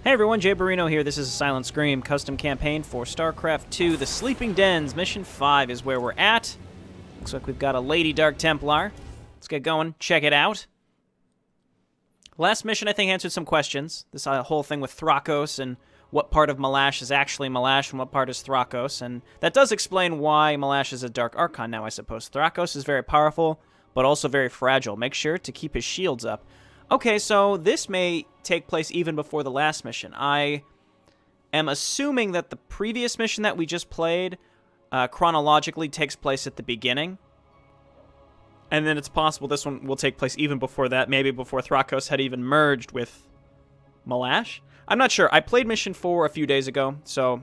Hey everyone, JayborinoPlays here. This is a Silent Scream custom campaign for Starcraft 2. The Sleeping Dens, Mission 5 is where we're at. Looks like we've got a Lady Dark Templar. Let's get going, check it out. Last mission, I think, answered some questions. This whole thing with Thrakos and what part of Ma'lash is actually Ma'lash and what part is Thrakos. And that does explain why Ma'lash is a Dark Archon now, I suppose. Thrakos is very powerful, but also very fragile. Make sure to keep his shields up. Okay, so this may take place even before the last mission. I am assuming that the previous mission that we just played chronologically takes place at the beginning. And then it's possible this one will take place even before that, maybe before Thrakos had even merged with Ma'lash. I'm not sure. I played Mission 4 a few days ago, so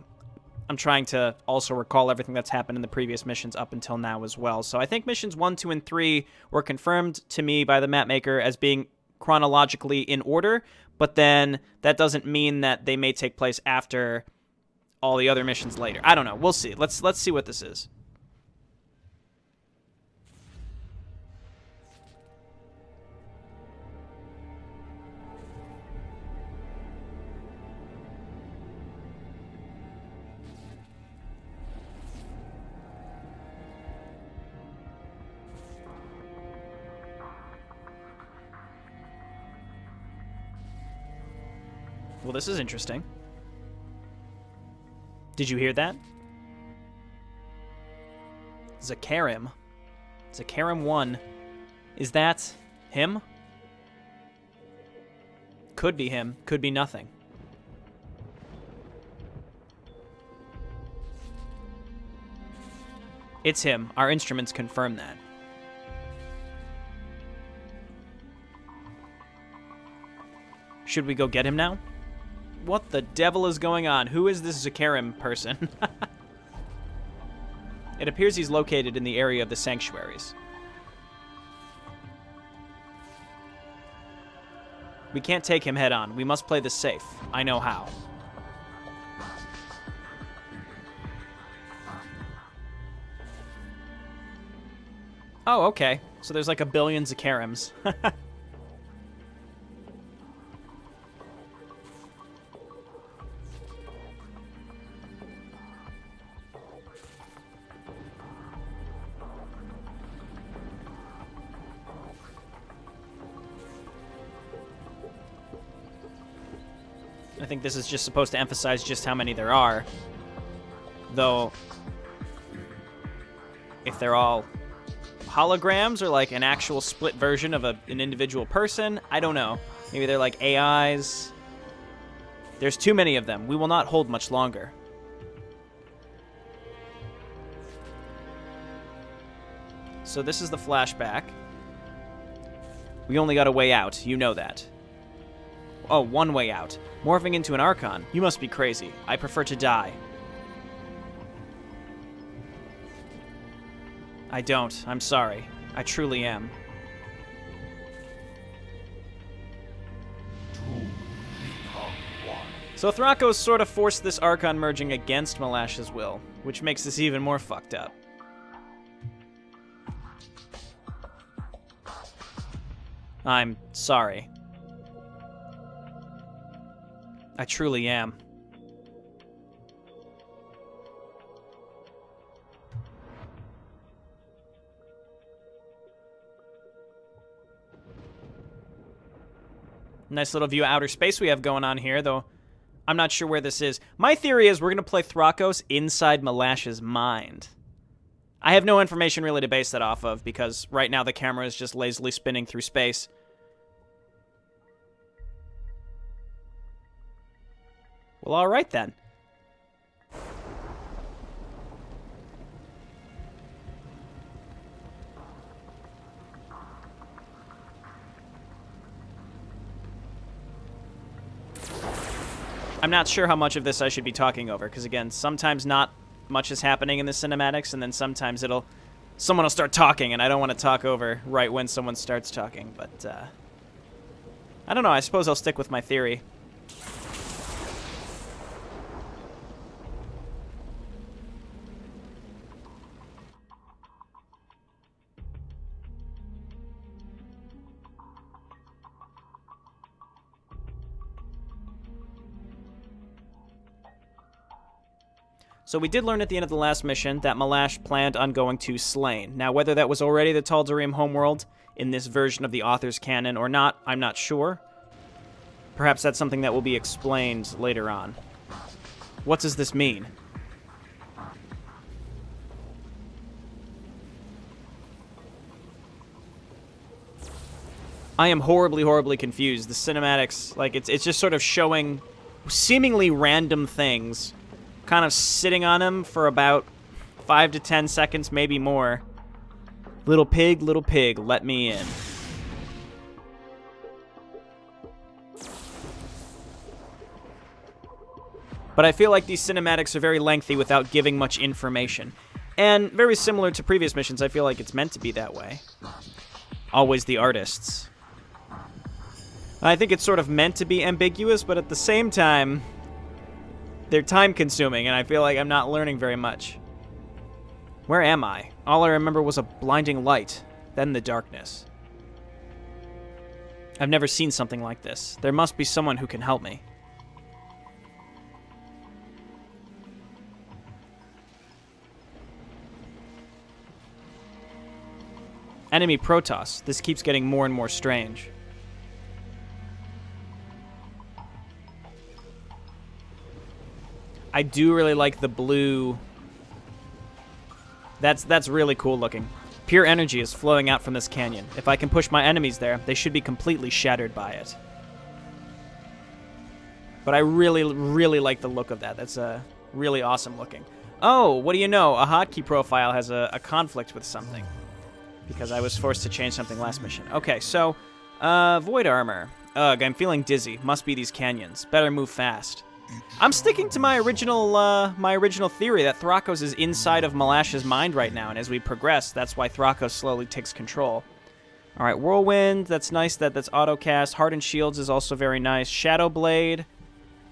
I'm trying to also recall everything that's happened in the previous missions up until now as well. So I think Missions 1, 2, and 3 were confirmed to me by the mapmaker as being chronologically in order, but then that doesn't mean that they may take place after all the other missions later. I don't know. We'll see. Let's see what this is. Well, this is interesting. Did you hear that? Zakarim. Zakarim 1. Is that him? Could be him. Could be nothing. It's him. Our instruments confirm that. Should we go get him now? What the devil is going on? Who is this Zakarim person? It appears he's located in the area of the sanctuaries. We can't take him head on. We must play this safe. I know how. Oh, okay. So there's like a billion Zakarims. I think this is just supposed to emphasize just how many there are. Though, if they're all holograms or like an actual split version of an individual person, I don't know. Maybe they're like AIs. There's too many of them. We will not hold much longer. So this is the flashback. We only got a way out. You know that. Oh, one way out. Morphing into an Archon. You must be crazy. I prefer to die. I don't. I'm sorry. I truly am. So Thrakos sort of forced this Archon merging against Ma'lash's will, which makes this even more fucked up. I'm sorry. I truly am. Nice little view of outer space we have going on here, though I'm not sure where this is. My theory is we're going to play Thrakos inside Ma'lash's mind. I have no information really to base that off of, because right now the camera is just lazily spinning through space. Well, all right then. I'm not sure how much of this I should be talking over, because again, sometimes not much is happening in the cinematics, and then sometimes someone will start talking, and I don't want to talk over right when someone starts talking, but, I don't know, I suppose I'll stick with my theory. So we did learn at the end of the last mission that Ma'lash planned on going to Slain. Now, whether that was already the Tal'Darim homeworld in this version of the author's canon or not, I'm not sure. Perhaps that's something that will be explained later on. What does this mean? I am horribly, horribly confused. The cinematics, like, it's just sort of showing seemingly random things, kind of sitting on him for about 5 to 10 seconds, maybe more. Little pig, let me in. But I feel like these cinematics are very lengthy without giving much information. And very similar to previous missions, I feel like it's meant to be that way. Always the artists. I think it's sort of meant to be ambiguous, but at the same time, they're time-consuming, and I feel like I'm not learning very much. Where am I? All I remember was a blinding light, then the darkness. I've never seen something like this. There must be someone who can help me. Enemy Protoss. This keeps getting more and more strange. I do really like the blue. That's really cool looking. Pure energy is flowing out from this canyon. If I can push my enemies there, they should be completely shattered by it. But I really, really like the look of that. That's really awesome looking. Oh, what do you know? A hotkey profile has a conflict with something. Because I was forced to change something last mission. Okay, so, void armor. Ugh, I'm feeling dizzy. Must be these canyons. Better move fast. I'm sticking to my original theory that Thrakos is inside of Ma'lash's mind right now, and as we progress, that's why Thrakos slowly takes control. All right, Whirlwind, that's nice. That's auto-cast. Hardened Shields is also very nice. Shadow Blade,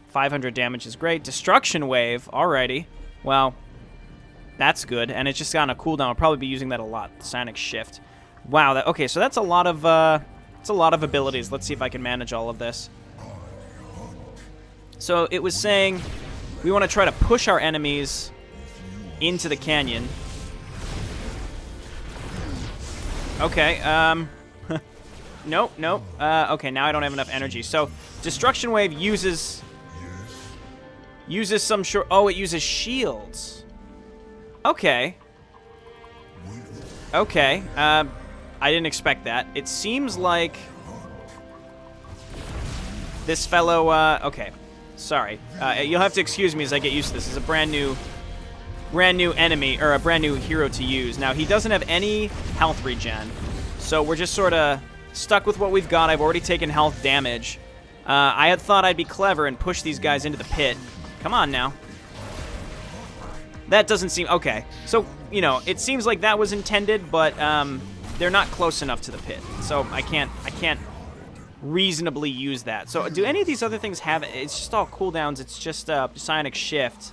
500 damage is great. Destruction Wave, alrighty. Well, that's good, and it's just on a cooldown. I'll probably be using that a lot. Sonic Shift. Wow, okay, so that's a lot of abilities. Let's see if I can manage all of this. So it was saying we want to try to push our enemies into the canyon. Okay, nope. Okay, now I don't have enough energy. So Destruction Wave uses some short... Oh, it uses shields. Okay. Okay, I didn't expect that. It seems like this fellow, okay. Sorry. You'll have to excuse me as I get used to this. This is a brand new enemy, or a brand new hero to use. Now, he doesn't have any health regen, so we're just sort of stuck with what we've got. I've already taken health damage. I had thought I'd be clever and push these guys into the pit. Come on now. That doesn't seem... Okay. So, you know, it seems like that was intended, but they're not close enough to the pit. So I can't reasonably use that. So do any of these other things have... It's just all cooldowns. It's just Psionic Shift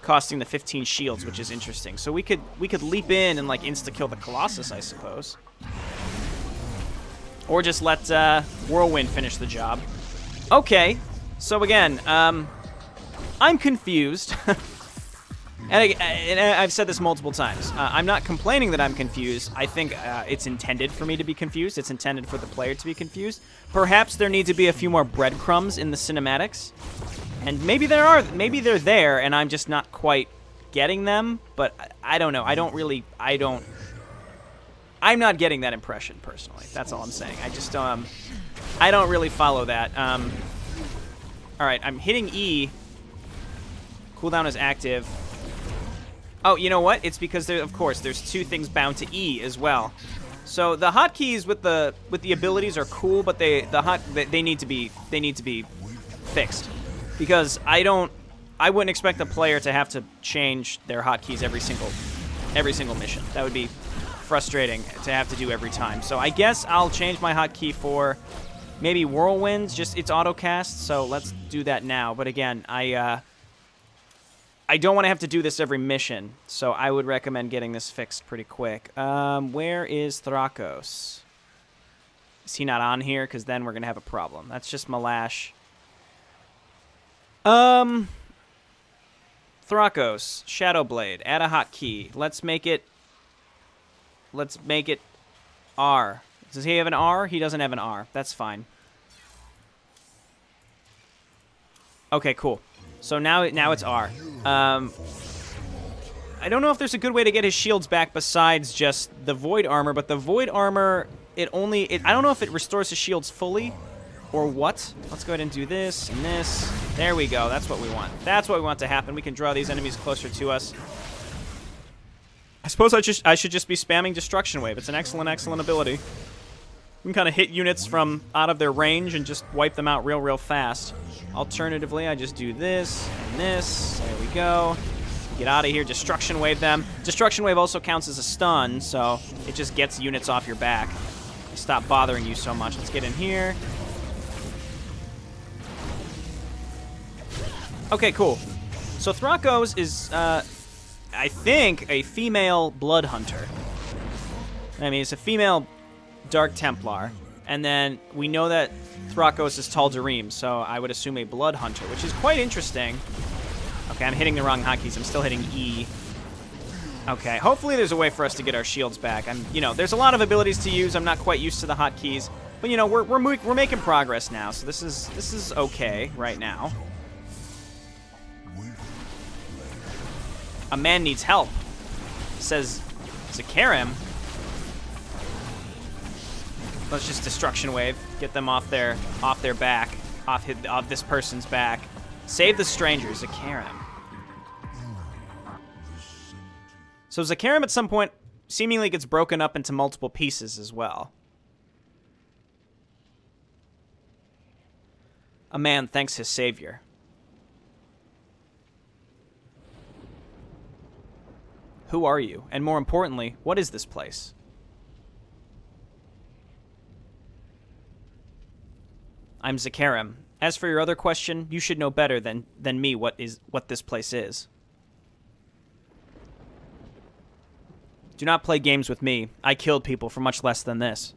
costing the 15 shields, which is interesting. So we could leap in and, like, insta-kill the Colossus, I suppose. Or just let Whirlwind finish the job. Okay. So again, I'm confused. And I've said this multiple times. I'm not complaining that I'm confused. I think it's intended for me to be confused. It's intended for the player to be confused. Perhaps there need to be a few more breadcrumbs in the cinematics. And maybe they're there, and I'm just not quite getting them. But I don't know. I'm not getting that impression, personally. That's all I'm saying. I just, I don't really follow that. All right, I'm hitting E. Cooldown is active. Oh, you know what? It's because of course there's two things bound to E as well. So the hotkeys with the abilities are cool, but they need to be fixed, because I wouldn't expect the player to have to change their hotkeys every single mission. That would be frustrating to have to do every time. So I guess I'll change my hotkey for maybe Whirlwind's, just its auto cast. So let's do that now. But again, I don't want to have to do this every mission, so I would recommend getting this fixed pretty quick. Where is Thrakos? Is he not on here? Because then we're going to have a problem. That's just Ma'lash. Thrakos, Shadowblade, add a hotkey. Let's make it R. Does he have an R? He doesn't have an R. That's fine. Okay, cool. So now it's R. I don't know if there's a good way to get his shields back besides just the Void Armor, but the Void Armor, I don't know if it restores his shields fully or what. Let's go ahead and do this and this. There we go. That's what we want. That's what we want to happen. We can draw these enemies closer to us. I suppose I should just be spamming Destruction Wave. It's an excellent, excellent ability. We can kind of hit units from out of their range and just wipe them out real, real fast. Alternatively, I just do this and this. There we go. Get out of here. Destruction Wave them. Destruction Wave also counts as a stun, so it just gets units off your back. Stop bothering you so much. Let's get in here. Okay, cool. So Thrakos is, I think, a female blood hunter. I mean, it's a female Dark Templar. And then we know that Thrakos is Tal'Darim, so I would assume a blood hunter, which is quite interesting. Okay, I'm hitting the wrong hotkeys. I'm still hitting E. Okay, hopefully there's a way for us to get our shields back. There's a lot of abilities to use. I'm not quite used to the hotkeys, but we're making progress now, so this is okay right now. A man needs help, says Zakarim. Let's just Destruction Wave, get them off their back, off this person's back. Save the stranger, Zakarim. So Zakarim at some point seemingly gets broken up into multiple pieces as well. A man thanks his savior. Who are you? And more importantly, what is this place? I'm Zakarim. As for your other question, you should know better than me what this place is. Do not play games with me. I killed people for much less than this.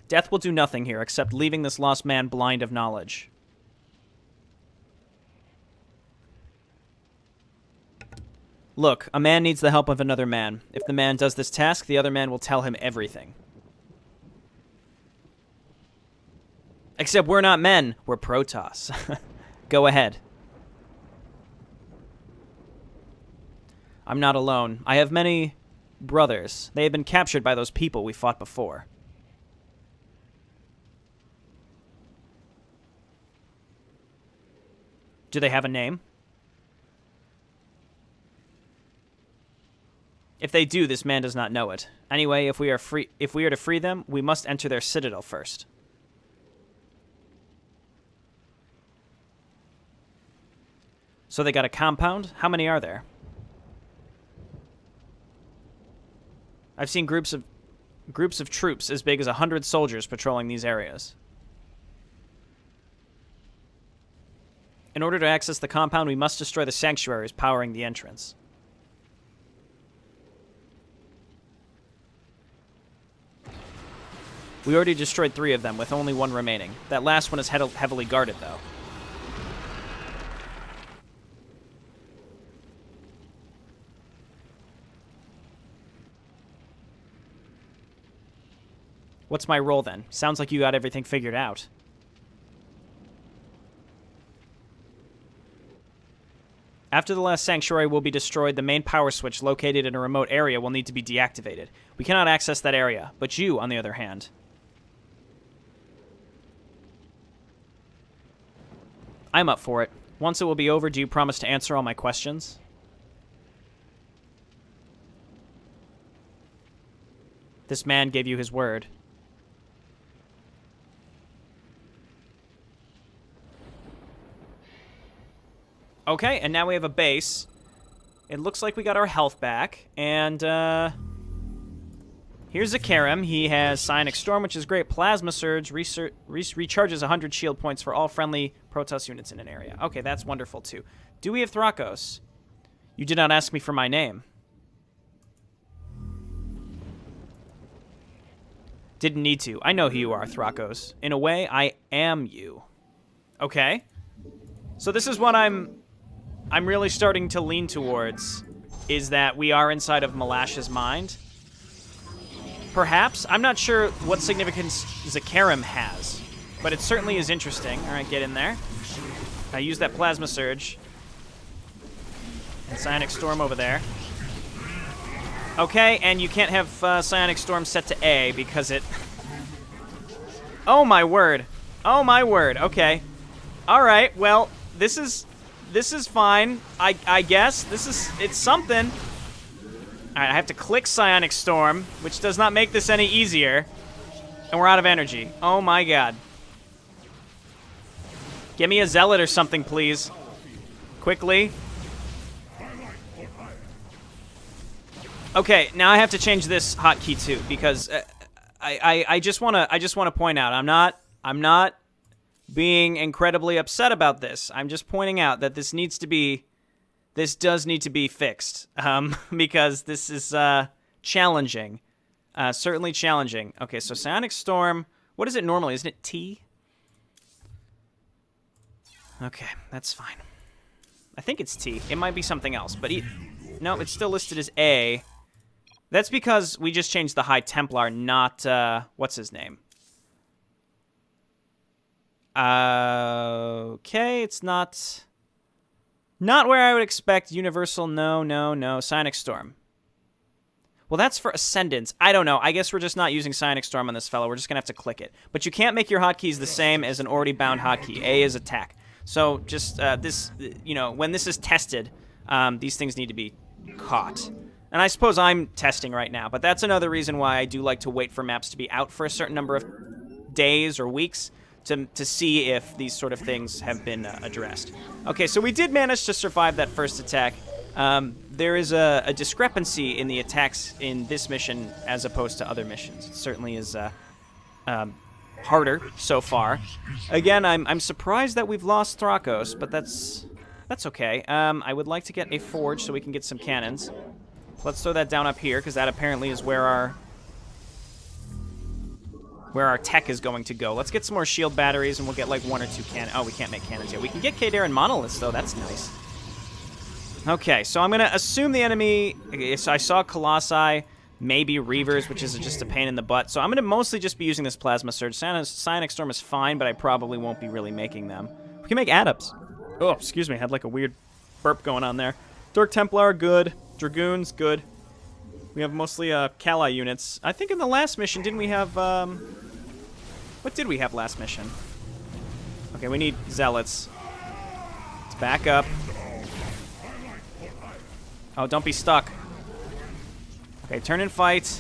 Death will do nothing here except leaving this lost man blind of knowledge. Look, a man needs the help of another man. If the man does this task, the other man will tell him everything. Except we're not men, we're Protoss. Go ahead. I'm not alone. I have many brothers. They have been captured by those people we fought before. Do they have a name? If they do, this man does not know it. Anyway, if we are to free them, we must enter their citadel first. So they got a compound? How many are there? I've seen groups of troops as big as 100 soldiers patrolling these areas. In order to access the compound, we must destroy the sanctuaries powering the entrance. We already destroyed 3 of them, with only 1 remaining. That last one is heavily guarded, though. What's my role, then? Sounds like you got everything figured out. After the last sanctuary will be destroyed, the main power switch located in a remote area will need to be deactivated. We cannot access that area, but you, on the other hand. I'm up for it. Once it will be over, do you promise to answer all my questions? This man gave you his word. Okay, and now we have a base. It looks like we got our health back. And, here's Zakarim. He has Psionic Storm, which is great. Plasma Surge recharges 100 shield points for all friendly Protoss units in an area. Okay, that's wonderful, too. Do we have Thrakos? You did not ask me for my name. Didn't need to. I know who you are, Thrakos. In a way, I am you. Okay. So this is what I'm really starting to lean towards, is that we are inside of Ma'lash's mind. Perhaps. I'm not sure what significance Zakarim has, but it certainly is interesting. All right, get in there. I use that Plasma Surge. And Psionic Storm over there. Okay, and you can't have Psionic Storm set to A because it... Oh, my word. Oh, my word. Okay. All right, well, this is fine, I guess. It's something. All right, I have to click Psionic Storm, which does not make this any easier. And we're out of energy. Oh, my God. Give me a Zealot or something, please. Quickly. Okay, now I have to change this hotkey too, because I just wanna point out I'm not being incredibly upset about this. I'm just pointing out that this does need to be fixed, because this is challenging, certainly challenging. Okay, so Psionic Storm, what is it normally? Isn't it T? Okay, that's fine. I think it's T. It might be something else, but no, it's still listed as A. That's because we just changed the High Templar, not, what's his name? Okay, it's not where I would expect. Universal, no. Psionic Storm. Well, that's for Ascendance. I don't know. I guess we're just not using Psionic Storm on this fellow. We're just going to have to click it. But you can't make your hotkeys the same as an already bound hotkey. A is attack. So just this, when this is tested, these things need to be caught. And I suppose I'm testing right now, but that's another reason why I do like to wait for maps to be out for a certain number of days or weeks to see if these sort of things have been addressed. Okay, so we did manage to survive that first attack. There is a discrepancy in the attacks in this mission as opposed to other missions. It certainly is harder so far. Again, I'm surprised that we've lost Thrakos, but that's okay. I would like to get a forge so we can get some cannons. Let's throw that down up here, because that apparently is where our tech is going to go. Let's get some more shield batteries, and we'll get like 1 or 2 cannons. Oh, we can't make cannons yet. We can get K'darin monoliths, though. That's nice. Okay, so I'm going to assume the enemy... Okay, so I saw Colossi, maybe Reavers, which is just a pain in the butt. So I'm going to mostly just be using this Plasma Surge. Psionic Storm is fine, but I probably won't be really making them. We can make Adepts. Oh, excuse me. I had like a weird burp going on there. Dark Templar, good. Dragoons, good. We have mostly Kali units. I think in the last mission, didn't we have... What did we have last mission? Okay, we need Zealots. Let's back up. Oh, don't be stuck. Okay, turn and fight.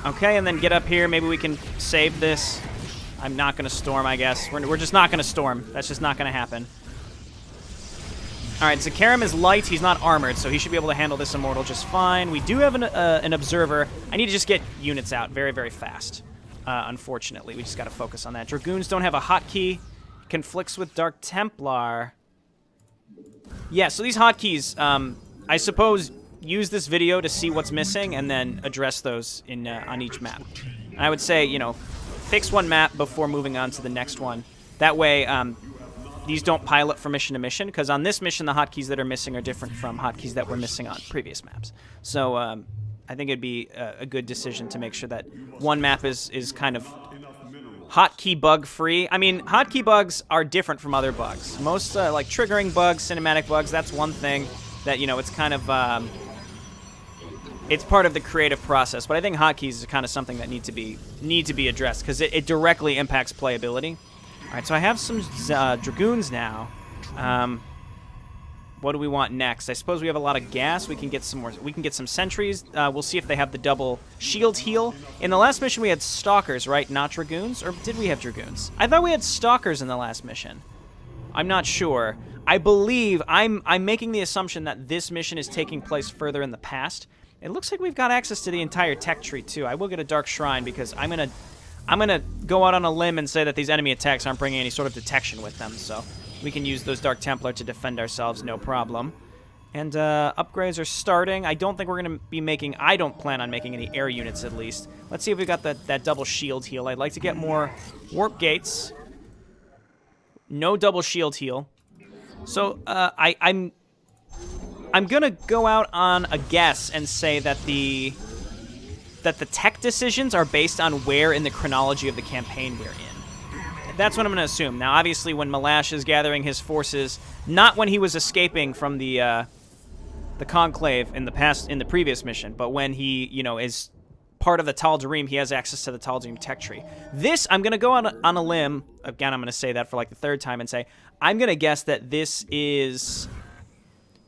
Okay, and then get up here. Maybe we can save this. I'm not going to storm, I guess. We're just not going to storm. That's just not going to happen. All right, Zakarim is light. He's not armored, so he should be able to handle this Immortal just fine. We do have an Observer. I need to just get units out very, very fast. Unfortunately, we just got to focus on that. Dragoons don't have a hotkey. Conflicts with Dark Templar. Yeah, so these hotkeys, I suppose, use this video to see what's missing and then address those in on each map. And I would say, fix one map before moving on to the next one. That way, these don't pile up from mission to mission, because on this mission, the hotkeys that are missing are different from hotkeys that were missing on previous maps. So I think it'd be a good decision to make sure that one map is kind of hotkey bug free. I mean, hotkey bugs are different from other bugs. Most like triggering bugs, cinematic bugs, that's one thing that, it's kind of it's part of the creative process. But I think hotkeys is kind of something that need to be addressed, because it directly impacts playability. All right, so I have some Dragoons now. What do we want next? I suppose we have a lot of gas. We can get some more. We can get some sentries. We'll see if they have the double shield heal. In the last mission, we had stalkers, right? Not dragoons, or did we have dragoons? I thought we had stalkers in the last mission. I'm not sure. I believe I'm making the assumption that this mission is taking place further in the past. It looks like we've got access to the entire tech tree too. I will get a dark shrine because I'm gonna go out on a limb and say that these enemy attacks aren't bringing any sort of detection with them, so we can use those Dark Templar to defend ourselves, no problem. And upgrades are starting. I don't think we're going to be making... I don't plan on making any air units, at least. Let's see if we got that double shield heal. I'd like to get more warp gates. No double shield heal. So I'm gonna go out on a guess and say that the tech decisions are based on where in the chronology of the campaign we're in. That's what I'm gonna assume. Now, obviously, when Ma'lash is gathering his forces, not when he was escaping from the Conclave in the previous mission, but when he, you know, is part of the Tal'Darim, he has access to the Tal'Darim tech tree. This, I'm going to go on a limb, again, I'm going to say that for like the third time and say, I'm going to guess that this is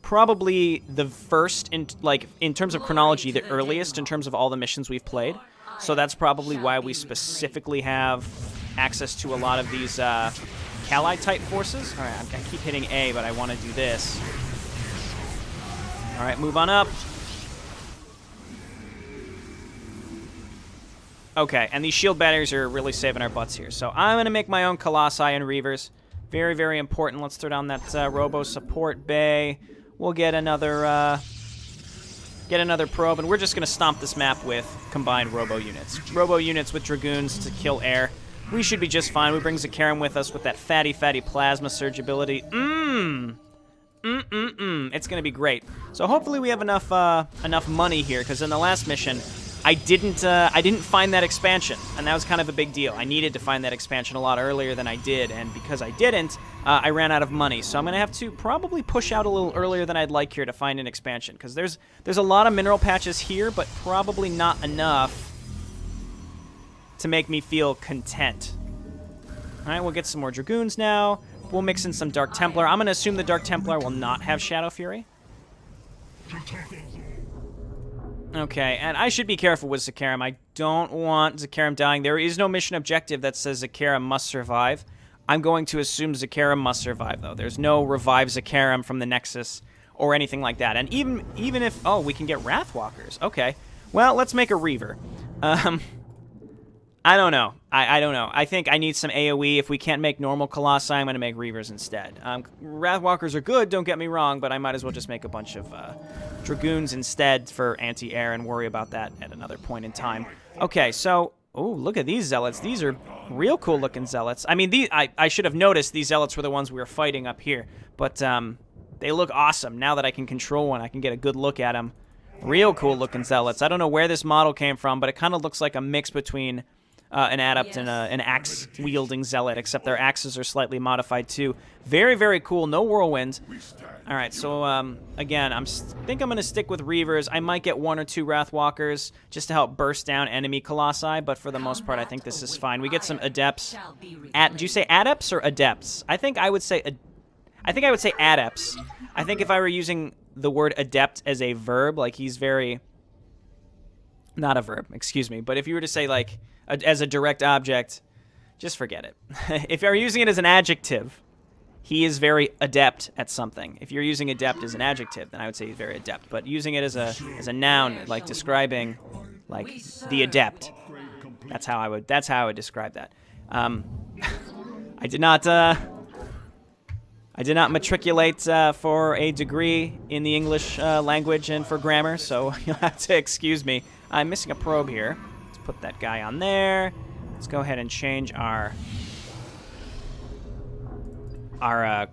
probably the first, in terms of chronology, the earliest in terms of all the missions we've played. So that's probably why we specifically have access to a lot of these Kali-type forces. All right, I keep hitting A, but I want to do this. All right, move on up. Okay, and these shield batteries are really saving our butts here. So I'm going to make my own Colossi and Reavers. Very, very important. Let's throw down that Robo support bay. We'll get another probe, and we're just going to stomp this map with combined Robo units. Robo units with Dragoons to kill air. We should be just fine. We bring Zakarum with us with that fatty plasma surge ability. It's going to be great. So hopefully we have enough money here, because in the last mission, I didn't find that expansion, and that was kind of a big deal. I needed to find that expansion a lot earlier than I did, and because I didn't, I ran out of money. So I'm going to have to probably push out a little earlier than I'd like here to find an expansion, because there's a lot of mineral patches here, but probably not enough to make me feel content. All right, we'll get some more Dragoons now. We'll mix in some Dark Templar. I'm going to assume the Dark Templar will not have Shadow Fury. Okay, and I should be careful with Zakarum. I don't want Zakarum dying. There is no mission objective that says Zakarum must survive. I'm going to assume Zakarum must survive, though. There's no revive Zakarum from the Nexus or anything like that. And even if... Oh, we can get Wrathwalkers. Okay. Well, let's make a Reaver. I don't know. I don't know. I think I need some AoE. If we can't make normal Colossi, I'm going to make Reavers instead. Wrathwalkers are good, don't get me wrong, but I might as well just make a bunch of Dragoons instead for anti-air and worry about that at another point in time. Okay, so... Oh, look at these Zealots. These are real cool-looking Zealots. I mean, I should have noticed these Zealots were the ones we were fighting up here, but they look awesome. Now that I can control one, I can get a good look at them. Real cool-looking Zealots. I don't know where this model came from, but it kind of looks like a mix between... an adept and an axe-wielding zealot, except their axes are slightly modified too. Very, very cool. No whirlwind. All right, so again, I think I'm going to stick with Reavers. I might get 1 or 2 Wrathwalkers just to help burst down enemy Colossi, but for the most part, I think this is fine. We get some Adepts. Do you say Adepts or Adepts? I think I would say Adepts. I think if I were using the word Adept as a verb, like he's very... Not a verb, excuse me. But if you were to say, like, as a direct object, just forget it. If you're using it as an adjective, he is very adept at something. If you're using adept as an adjective, then I would say he's very adept. But using it as a noun, like describing, like, the adept, that's how I would describe that. I did not matriculate for a degree in the English language and for grammar, so you'll have to excuse me. I'm missing a probe here. Let's put that guy on there. Let's go ahead and change our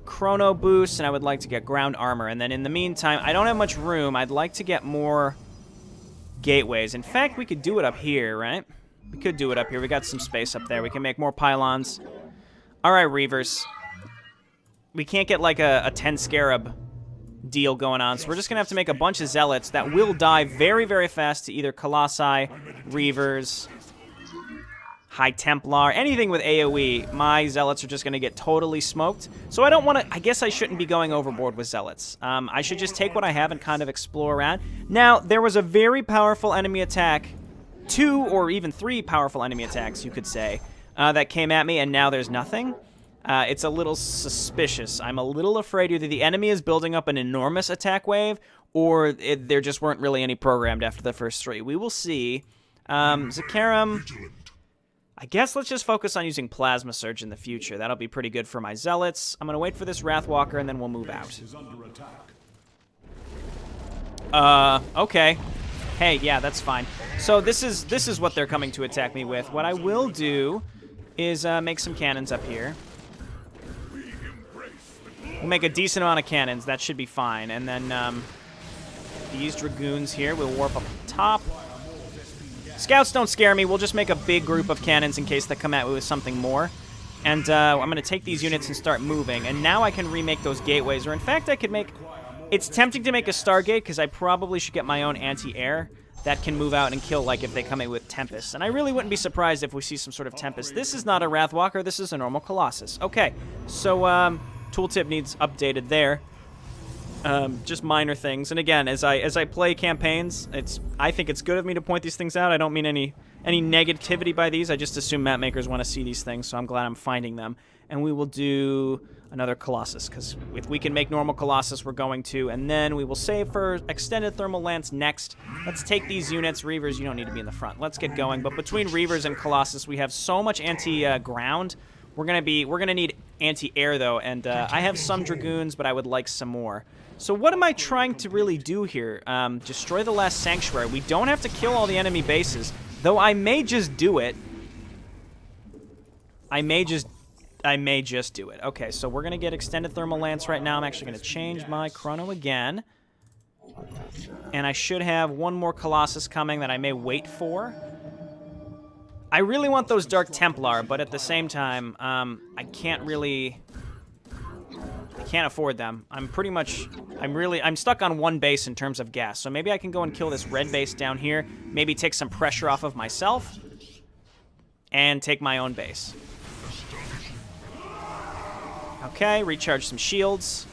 chrono boost, and I would like to get ground armor. And then in the meantime, I don't have much room. I'd like to get more gateways. In fact, we could do it up here, right? We could do it up here. We got some space up there. We can make more pylons. All right, Reavers. We can't get like a 10 Scarab deal going on, so we're just going to have to make a bunch of Zealots that will die very, very fast to either Colossi, Reavers, High Templar, anything with AoE. My Zealots are just going to get totally smoked. So I don't want to... I guess I shouldn't be going overboard with Zealots. I should just take what I have and kind of explore around. Now, there was a very powerful enemy attack, 2 or even 3 powerful enemy attacks, you could say, that came at me, and now there's nothing. It's a little suspicious. I'm a little afraid either the enemy is building up an enormous attack wave, or there just weren't really any programmed after the first 3. We will see. Zakarum, I guess let's just focus on using Plasma Surge in the future. That'll be pretty good for my Zealots. I'm going to wait for this Wrathwalker, and then we'll move out. Okay. Hey, yeah, that's fine. So this is what they're coming to attack me with. What I will do is make some cannons up here. We'll make a decent amount of cannons. That should be fine. And then these Dragoons here, we'll warp up top. Scouts don't scare me. We'll just make a big group of cannons in case they come at me with something more. And I'm going to take these units and start moving. And now I can remake those gateways. Or in fact, I could make... It's tempting to make a Stargate because I probably should get my own anti-air that can move out and kill, like, if they come in with Tempest. And I really wouldn't be surprised if we see some sort of Tempest. This is not a Wrathwalker. This is a normal Colossus. Okay, so tooltip needs updated there. Just minor things. And again, as I play campaigns, I think it's good of me to point these things out. I don't mean any negativity by these. I just assume map makers want to see these things, so I'm glad I'm finding them. And we will do another Colossus, because if we can make normal Colossus, we're going to. And then we will save for Extended Thermal Lance next. Let's take these units. Reavers, you don't need to be in the front. Let's get going. But between Reavers and Colossus, we have so much anti-ground. We're gonna need anti-air, though. And I have some Dragoons, but I would like some more. So what am I trying to really do here? Destroy the last Sanctuary. We don't have to kill all the enemy bases, though I may just do it. I may just do it. Okay, so we're going to get Extended Thermal Lance right now. I'm actually going to change my chrono again. And I should have one more Colossus coming that I may wait for. I really want those Dark Templar, but at the same time, I can't afford them. I'm stuck on one base in terms of gas. So maybe I can go and kill this red base down here. Maybe take some pressure off of myself. And take my own base. Okay, recharge some shields.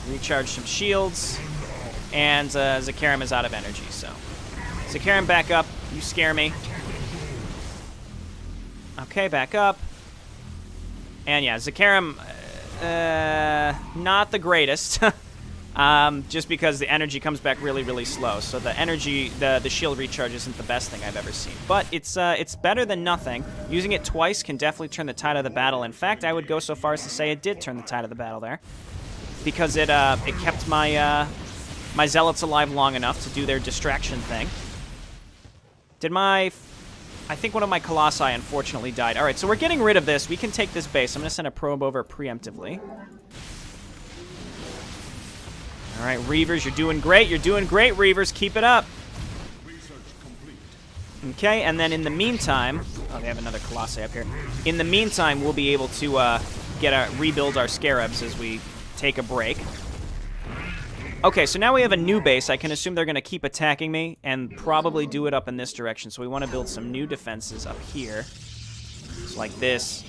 Recharge some shields. And Zakarim is out of energy, so. Zakarim, back up. You scare me. Okay, back up. And yeah, Zakarim, not the greatest. Just because the energy comes back really, really slow. So the energy, the shield recharge isn't the best thing I've ever seen. But it's better than nothing. Using it twice can definitely turn the tide of the battle. In fact, I would go so far as to say it did turn the tide of the battle there. Because it kept my Zealots alive long enough to do their distraction thing. I think one of my Colossi unfortunately died. Alright, so we're getting rid of this. We can take this base. I'm going to send a probe over preemptively. Alright, Reavers, you're doing great. You're doing great, Reavers. Keep it up. Okay, and then in the meantime... Oh, they have another Colossi up here. In the meantime, we'll be able to rebuild our Scarabs as we take a break. Okay, so now we have a new base. I can assume they're going to keep attacking me and probably do it up in this direction. So we want to build some new defenses up here. So like this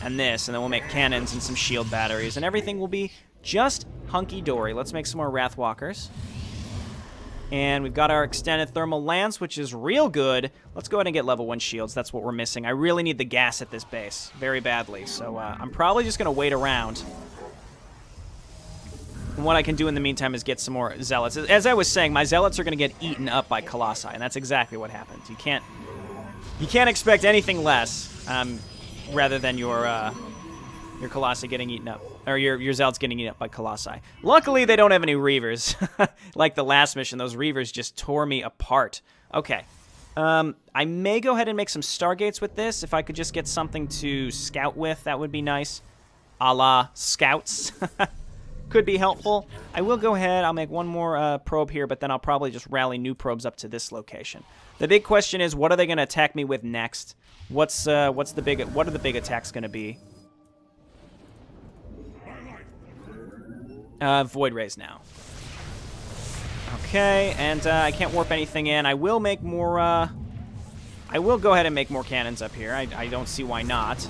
and this, and then we'll make cannons and some shield batteries, and everything will be just hunky-dory. Let's make some more Wrathwalkers. And we've got our Extended Thermal Lance, which is real good. Let's go ahead and get level 1 shields. That's what we're missing. I really need the gas at this base very badly. So I'm probably just going to wait around. And what I can do in the meantime is get some more Zealots. As I was saying, my Zealots are going to get eaten up by Colossi, and that's exactly what happens. You can't expect anything less rather than your Colossi getting eaten up. Or your Zealots getting eaten up by Colossi. Luckily, they don't have any Reavers. Like the last mission, those Reavers just tore me apart. Okay. I may go ahead and make some Stargates with this. If I could just get something to scout with, that would be nice. A la Scouts. Could be helpful. I will go ahead. I'll make one more probe here, but then I'll probably just rally new probes up to this location. The big question is, what are they going to attack me with next? What are the big attacks going to be? Void Rays now. Okay, and I can't warp anything in. I will make more. I will go ahead and make more cannons up here. I don't see why not.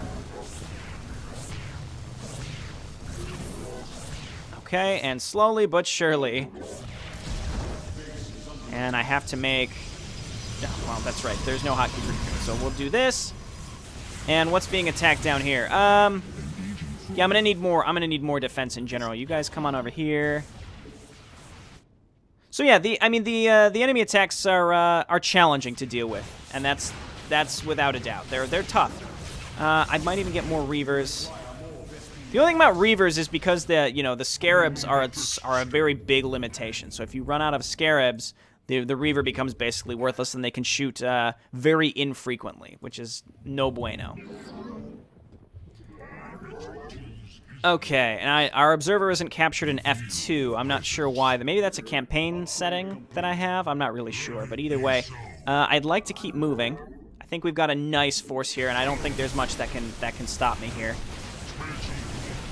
Okay, and slowly but surely. And I have to make... Oh, well, that's right. There's no hotkey for here. So we'll do this. And what's being attacked down here? Yeah, I'm gonna need more. I'm gonna need more defense in general. You guys come on over here. So yeah, the enemy attacks are challenging to deal with, and that's without a doubt. They're tough. I might even get more Reavers. The only thing about Reavers is because the Scarabs are a very big limitation. So if you run out of Scarabs, the Reaver becomes basically worthless, and they can shoot very infrequently, which is no bueno. Okay, and our observer isn't captured in F2. I'm not sure why. Maybe that's a campaign setting that I have. I'm not really sure, but either way, I'd like to keep moving. I think we've got a nice force here, and I don't think there's much that can stop me here.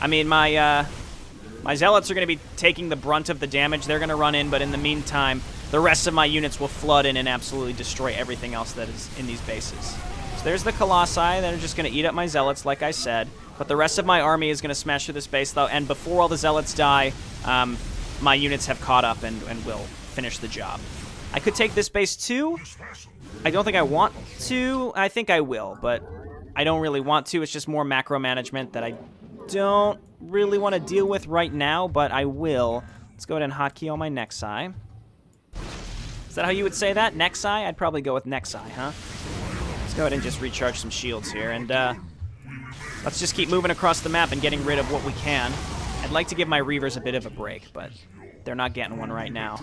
I mean, my zealots are going to be taking the brunt of the damage. They're going to run in, but in the meantime, the rest of my units will flood in and absolutely destroy everything else that is in these bases. So there's the Colossi that are just going to eat up my zealots, like I said. But the rest of my army is going to smash through this base, though, and before all the zealots die, my units have caught up and will finish the job. I could take this base, too. I don't think I want to. I think I will, but I don't really want to. It's just more macro management that I don't really want to deal with right now, but I will. Let's go ahead and hotkey all my Nexi. Is that how you would say that? Nexi? I'd probably go with Nexi, huh? Let's go ahead and just recharge some shields here, and let's just keep moving across the map and getting rid of what we can. I'd like to give my Reavers a bit of a break, but they're not getting one right now.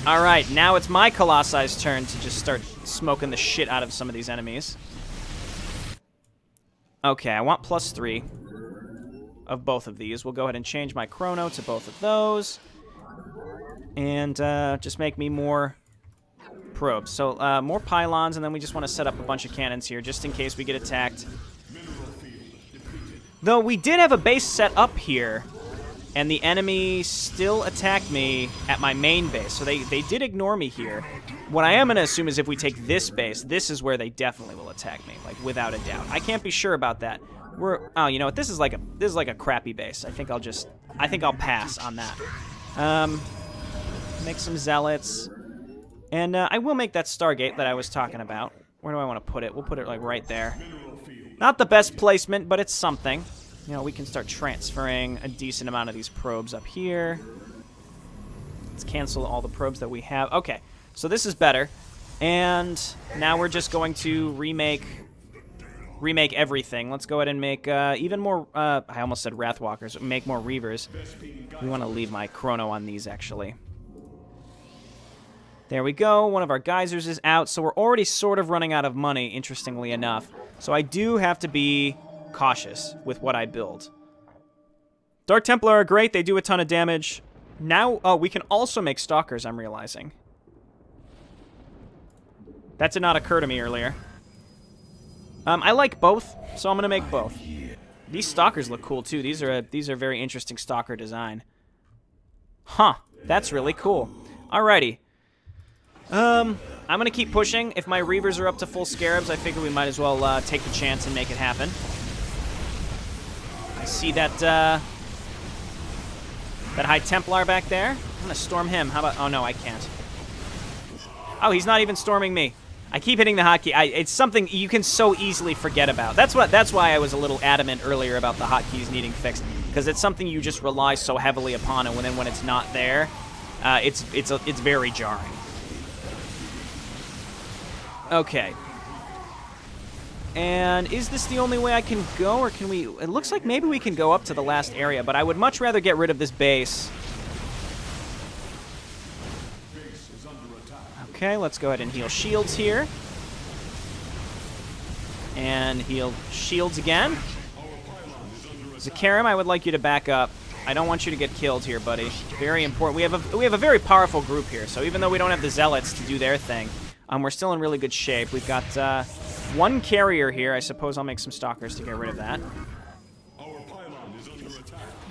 Alright, now it's my Colossi's turn to just start smoking the shit out of some of these enemies. Okay, I want +3 of both of these. We'll go ahead and change my chrono to both of those. And just make me more probes. So more pylons, and then we just want to set up a bunch of cannons here just in case we get attacked. Though we did have a base set up here, and the enemy still attacked me at my main base. So they did ignore me here. What I am going to assume is if we take this base, this is where they definitely will attack me, like without a doubt. I can't be sure about that. Oh, you know what? This is like a crappy base. I think I'll pass on that. Make some zealots. And I will make that Stargate that I was talking about. Where do I want to put it? We'll put it like right there. Not the best placement, but it's something. You know, we can start transferring a decent amount of these probes up here. Let's cancel all the probes that we have. Okay, so this is better. And now we're just going to remake everything. Let's go ahead and make even more, I almost said Wrathwalkers, make more Reavers. We want to leave my chrono on these, actually. There we go. One of our geysers is out, so we're already sort of running out of money, interestingly enough. So I do have to be cautious with what I build. Dark Templar are great. They do a ton of damage. Now, oh, we can also make Stalkers, I'm realizing. That did not occur to me earlier. I like both, so I'm going to make both. These Stalkers look cool, too. These are very interesting Stalker design. Huh. That's really cool. Alrighty. I'm going to keep pushing. If my Reavers are up to full Scarabs, I figure we might as well take the chance and make it happen. I see that, that High Templar back there. I'm going to storm him. How about... Oh, no, I can't. Oh, he's not even storming me. I keep hitting the hotkey. It's something you can so easily forget about. That's why I was a little adamant earlier about the hotkeys needing fixed, because it's something you just rely so heavily upon, and then when it's not there, it's very jarring. Okay. And is this the only way I can go, or can we... It looks like maybe we can go up to the last area, but I would much rather get rid of this base. Okay, let's go ahead and heal shields here. And heal shields again. Zakarim, I would like you to back up. I don't want you to get killed here, buddy. Very important. We have a very powerful group here, so even though we don't have the zealots to do their thing, we're still in really good shape. We've got one carrier here. I suppose I'll make some stalkers to get rid of that.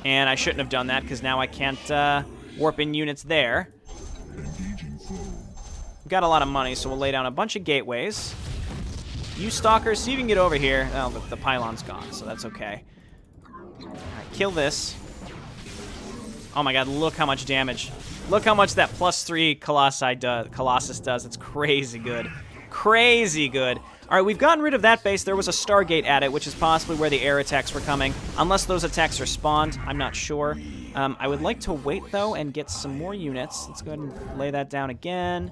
And I shouldn't have done that, because now I can't warp in units there. We've got a lot of money, so we'll lay down a bunch of gateways. You stalkers, see if you can get over here. Oh, the pylon's gone, so that's okay. Alright, kill this. Oh my god, look how much damage. Look how much that +3 Colossus does. It's crazy good. Crazy good. Alright, we've gotten rid of that base. There was a Stargate at it, which is possibly where the air attacks were coming. Unless those attacks are spawned, I'm not sure. I would like to wait, though, and get some more units. Let's go ahead and lay that down again.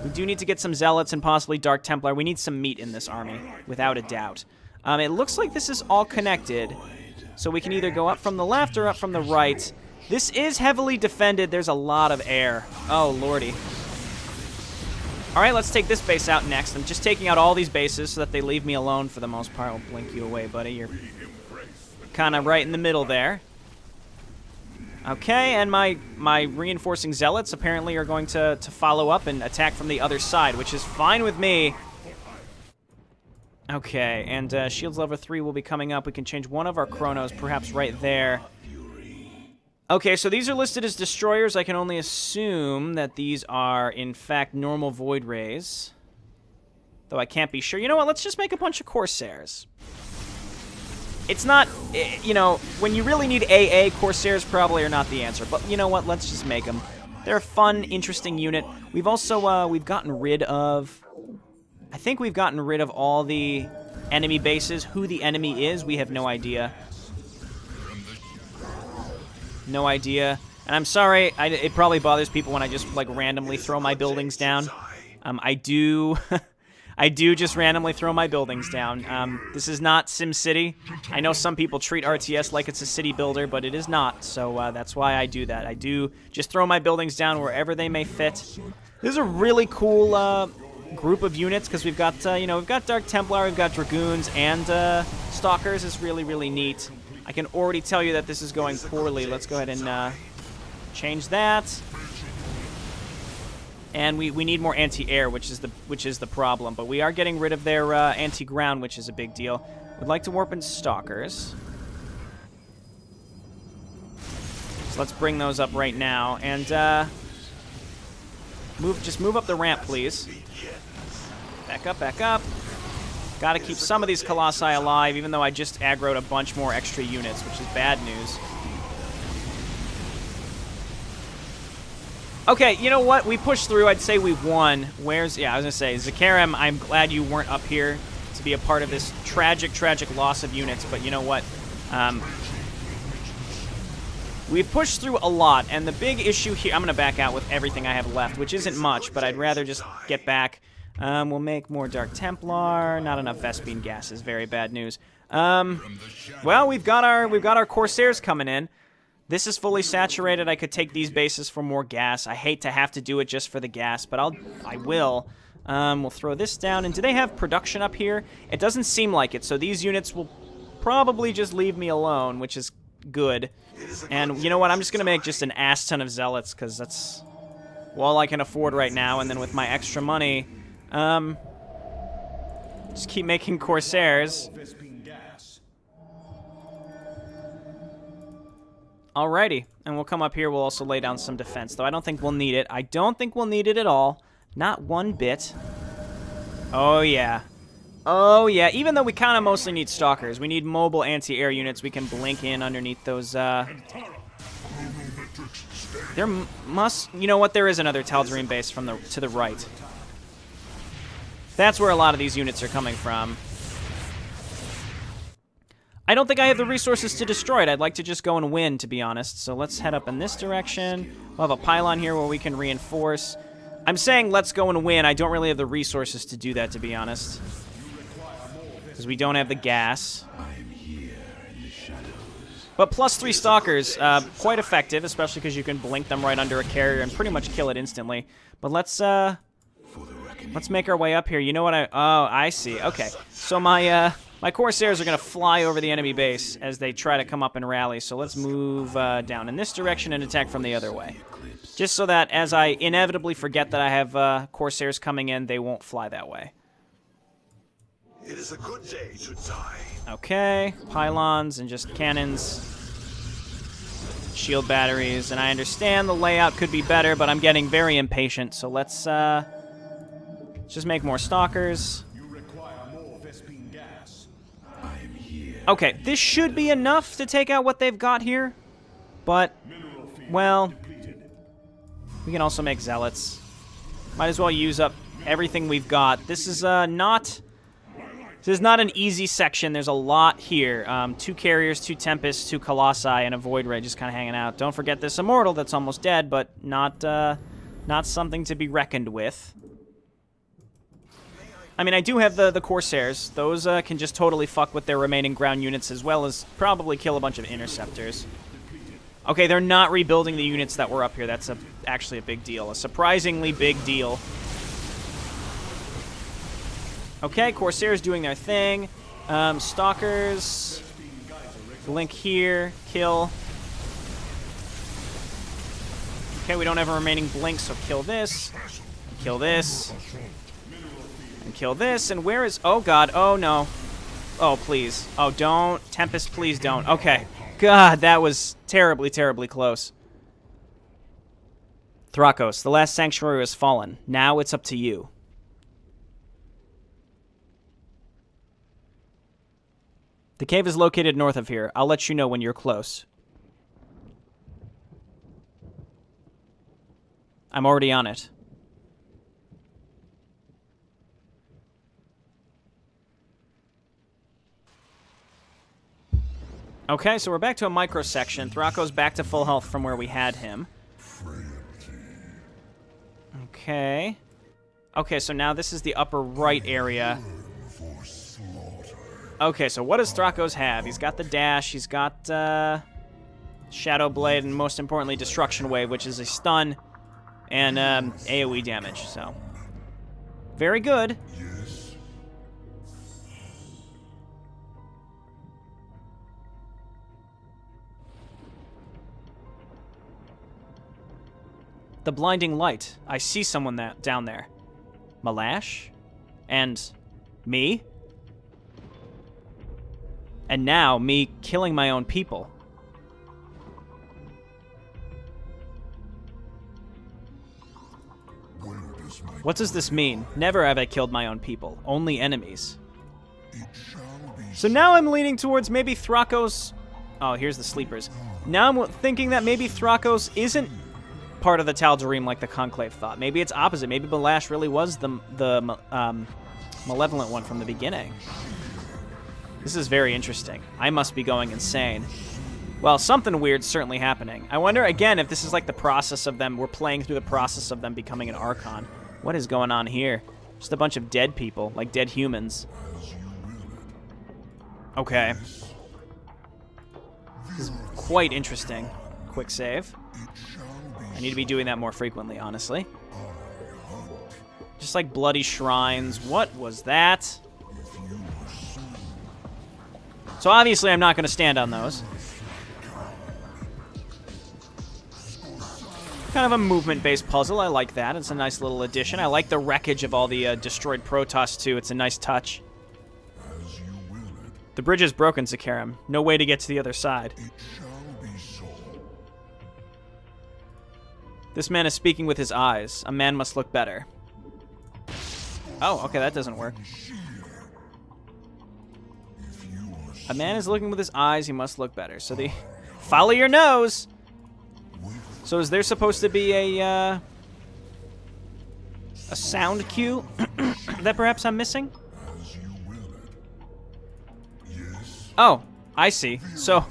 We do need to get some Zealots and possibly Dark Templar. We need some meat in this army, without a doubt. It looks like this is all connected. So we can either go up from the left or up from the right. This is heavily defended. There's a lot of air. Oh, lordy. All right, let's take this base out next. I'm just taking out all these bases so that they leave me alone for the most part. I'll blink you away, buddy. You're kind of right in the middle there. Okay, and my reinforcing zealots apparently are going to follow up and attack from the other side, which is fine with me. Okay, and shields level 3 will be coming up. We can change one of our chronos, perhaps right there. Okay, so these are listed as destroyers. I can only assume that these are, in fact, normal void rays. Though I can't be sure. You know what? Let's just make a bunch of Corsairs. It's not, you know, when you really need AA, Corsairs probably are not the answer. But you know what? Let's just make them. They're a fun, interesting unit. We've also, we've gotten rid of... I think we've gotten rid of all the enemy bases. Who the enemy is, we have no idea. No idea. And I'm sorry, it probably bothers people when I just, like, randomly throw my buildings down. I do... I do just randomly throw my buildings down. This is not SimCity. I know some people treat RTS like it's a city builder, but it is not, so that's why I do that. I do just throw my buildings down wherever they may fit. This is a really cool group of units, because we've got, you know, we've got Dark Templar, we've got Dragoons, and Stalkers is really, really neat. I can already tell you that this is going poorly. Let's go ahead and change that. And we need more anti-air, which is the problem. But we are getting rid of their anti-ground, which is a big deal. We'd like to warp in Stalkers. So let's bring those up right now. And just move up the ramp, please. Back up, back up. Got to keep some of these Colossi alive, even though I just aggroed a bunch more extra units, which is bad news. Okay, you know what? We pushed through. I'd say we won. Where's... Yeah, I was going to say, Zakaram, I'm glad you weren't up here to be a part of this tragic, tragic loss of units. But you know what? We've pushed through a lot. And the big issue here... I'm going to back out with everything I have left, which isn't much, but I'd rather just get back. We'll make more Dark Templar. Not enough Vespene gases. Very bad news. Well, we've got our Corsairs coming in. This is fully saturated. I could take these bases for more gas. I hate to have to do it just for the gas, but I will. We'll throw this down. And do they have production up here? It doesn't seem like it, so these units will probably just leave me alone, which is good. And you know what? I'm just going to make just an ass ton of Zealots, because that's all I can afford right now. And then with my extra money, just keep making Corsairs. Alrighty, and we'll come up here. We'll also lay down some defense, though I don't think we'll need it. I don't think we'll need it at all. Not one bit. Oh, yeah. Oh, yeah. Even though we kind of mostly need Stalkers. We need mobile anti-air units. We can blink in underneath those, There must... You know what? There is another Tal'Darim base from to the right. That's where a lot of these units are coming from. I don't think I have the resources to destroy it. I'd like to just go and win, to be honest. So let's head up in this direction. We'll have a pylon here where we can reinforce. I'm saying let's go and win. I don't really have the resources to do that, to be honest. Because we don't have the gas. But +3 Stalkers, quite effective, especially because you can blink them right under a carrier and pretty much kill it instantly. But let's make our way up here. You know what oh, I see. Okay. So my Corsairs are going to fly over the enemy base as they try to come up and rally. So let's move down in this direction and attack from the other way. Just so that as I inevitably forget that I have Corsairs coming in, they won't fly that way. It is a good day to die. Okay. Pylons and just cannons. Shield batteries. And I understand the layout could be better, but I'm getting very impatient. So let's just make more Stalkers. Okay, this should be enough to take out what they've got here, but, well, we can also make Zealots. Might as well use up everything we've got. This is not an easy section. There's a lot here. 2 carriers, 2 Tempests, 2 Colossi, and a Void Ray just kind of hanging out. Don't forget this Immortal that's almost dead, but not something to be reckoned with. I mean, I do have the Corsairs. Those can just totally fuck with their remaining ground units, as well as probably kill a bunch of Interceptors. Okay, they're not rebuilding the units that were up here. That's actually a big deal. A surprisingly big deal. Okay, Corsairs doing their thing. Stalkers. Blink here. Kill. Okay, we don't have a remaining blink, so kill this. Kill this. And kill this. And where is... Oh, God. Oh, no. Oh, please. Oh, don't. Tempest, please don't. Okay. God, that was terribly, terribly close. Thrakos, the last sanctuary has fallen. Now it's up to you. The cave is located north of here. I'll let you know when you're close. I'm already on it. Okay, so we're back to a micro section. Thrakos back to full health from where we had him. Okay. Okay, so now this is the upper right area. Okay, so what does Thrakos have? He's got the dash, he's got Shadow Blade, and most importantly, Destruction Wave, which is a stun and AoE damage, so. Very good. The blinding light. I see someone down there. Ma'lash? And me? And now, me killing my own people. What does this mean? Never have I killed my own people. Only enemies. So now I'm leaning towards maybe Thrakos... Oh, here's the sleepers. Now I'm thinking that maybe Thrakos isn't part of the Tal'Darim like the Conclave thought. Maybe it's opposite. Maybe Ma'lash really was the malevolent one from the beginning. This is very interesting. I must be going insane. Well, something weird's certainly happening. I wonder, again, if this is like the process of them. We're playing through the process of them becoming an Archon. What is going on here? Just a bunch of dead people, like dead humans. Okay. This is quite interesting. Quick save. I need to be doing that more frequently, honestly. Just like bloody shrines. What was that? So obviously I'm not going to stand on those. Kind of a movement-based puzzle. I like that. It's a nice little addition. I like the wreckage of all the destroyed Protoss, too. It's a nice touch. The bridge is broken, Zakarim. No way to get to the other side. This man is speaking with his eyes. A man must look better. Oh, okay, that doesn't work. A man is looking with his eyes. He must look better. So the... Follow your nose! So is there supposed to be a sound cue that perhaps I'm missing? Oh, I see. So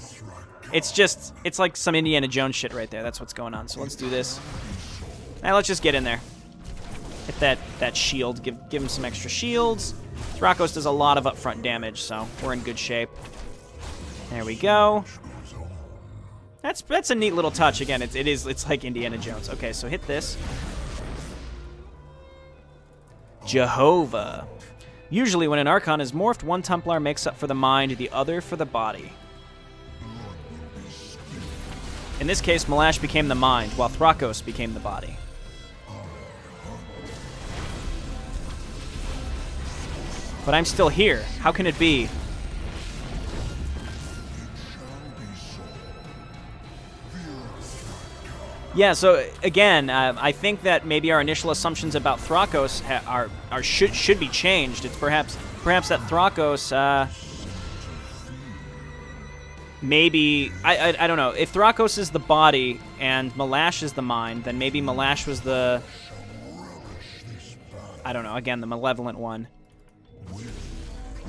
it's like some Indiana Jones shit right there. That's what's going on. So let's do this. Now let's just get in there. Hit that shield. Give him some extra shields. Thrakos does a lot of upfront damage, so we're in good shape. There we go. That's a neat little touch. Again, it's like Indiana Jones. Okay, so hit this. Jehovah. Usually when an Archon is morphed, one Templar makes up for the mind, the other for the body. In this case, Ma'lash became the mind, while Thrakos became the body. But I'm still here. How can it be? Yeah, so again, I think that maybe our initial assumptions about Thrakos should be changed. It's perhaps that Thrakos maybe I don't know. If Thrakos is the body and Ma'lash is the mind, then maybe Ma'lash was the again, the malevolent one.